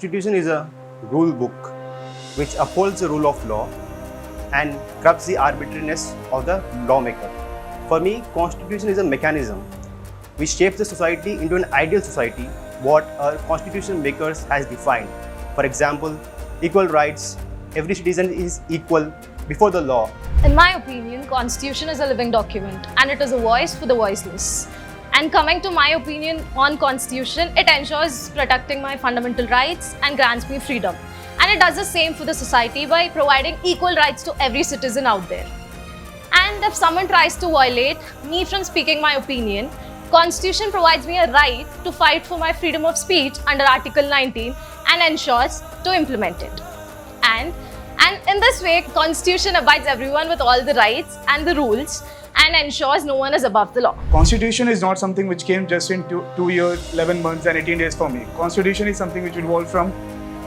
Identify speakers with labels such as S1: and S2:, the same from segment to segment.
S1: Constitution is a rule book which upholds the rule of law and curbs the arbitrariness of the lawmaker. For me, Constitution is a mechanism which shapes the society into an ideal society what our constitution makers has defined. For example, equal rights, every citizen is equal before the law.
S2: In my opinion, Constitution is a living document and it is a voice for the voiceless. And coming to my opinion on Constitution, it ensures protecting my fundamental rights and grants me freedom. And it does the same for the society by providing equal rights to every citizen out there. And if someone tries to violate me from speaking my opinion, Constitution provides me a right to fight for my freedom of speech under Article 19 and ensures to implement it. And in this way, Constitution abides everyone with all the rights and the rules and ensures no one is above the law.
S3: Constitution is not something which came just in 2 years, 11 months and 18 days for me. Constitution is something which evolved from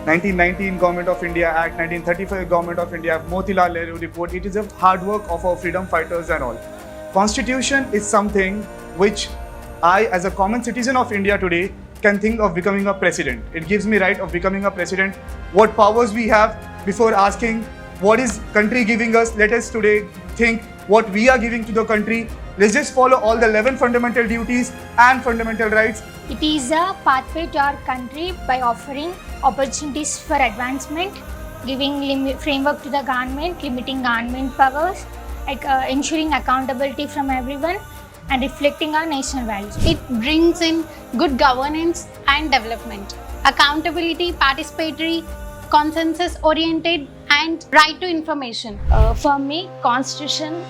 S3: 1919 Government of India Act, 1935 Government of India, Motilal Nehru report. It is a hard work of our freedom fighters and all. Constitution is something which I, as a common citizen of India today, can think of becoming a president. It gives me right of becoming a president. What powers we have before asking what is country giving us, let us today think what we are giving to the country. Let's just follow all the 11 fundamental duties and fundamental rights.
S4: It is a pathway to our country by offering opportunities for advancement, giving framework to the government, limiting government powers, ensuring accountability from everyone, and reflecting our national values.
S5: It brings in good governance and development, accountability, participatory, consensus-oriented, and right to information.
S2: For me, Constitution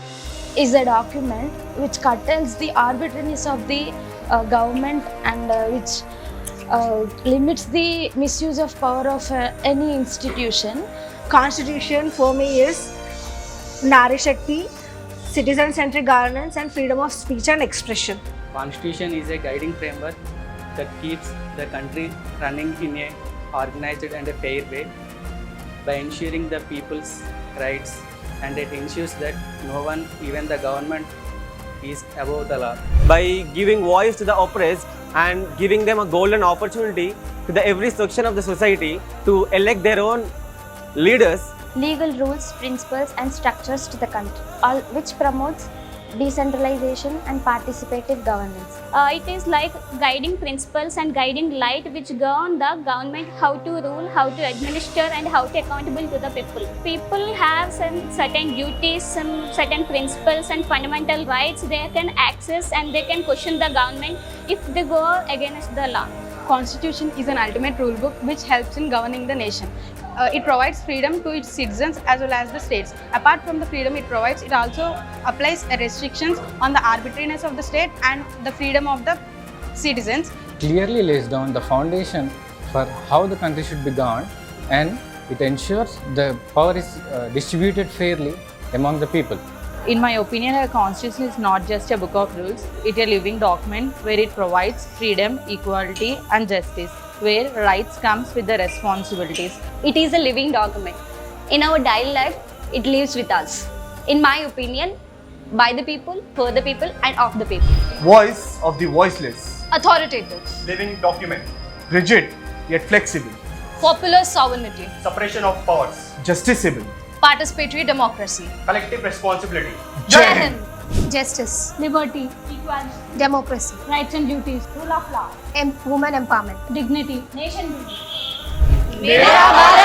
S2: is a document which curtails the arbitrariness of the government and which limits the misuse of power of any institution.
S6: Constitution for me is Nari Shakti, citizen-centric governance and freedom of speech and expression.
S7: Constitution is a guiding framework that keeps the country running in a organized and a fair way by ensuring the people's rights, and it ensures that no one, even the government, is above the law.
S8: By giving voice to the oppressed and giving them a golden opportunity to the every section of the society to elect their own leaders.
S4: Legal rules, principles, and structures to the country, all which promotes decentralization and participative governance.
S9: It is like guiding principles and guiding light which govern the government how to rule, how to administer and how to accountable to the people. People have some certain duties, some certain principles and fundamental rights they can access and they can question the government if they go against the law.
S5: Constitution is an ultimate rule book which helps in governing the nation. It provides freedom to its citizens as well as the states. Apart from the freedom it provides, it also applies restrictions on the arbitrariness of the state and the freedom of the citizens.
S10: Clearly lays down the foundation for how the country should be governed, and it ensures the power is distributed fairly among the people.
S11: In my opinion, a constitution is not just a book of rules, it is a living document where it provides freedom, equality and justice, where rights comes with the responsibilities.
S9: It is a living document. In our daily life, it lives with us. In my opinion, by the people, for the people and of the people.
S3: Voice of the voiceless.
S2: Authoritative.
S1: Living document.
S3: Rigid yet flexible.
S2: Popular sovereignty.
S1: Separation of powers.
S3: Justiciable.
S2: Participatory democracy.
S1: Collective responsibility.
S3: Jai Hind.
S4: Justice,
S5: Liberty, equality,
S4: democracy,
S5: rights and duties, rule of law,
S4: women empowerment.
S5: dignity, nation building.
S2: मेरा भारत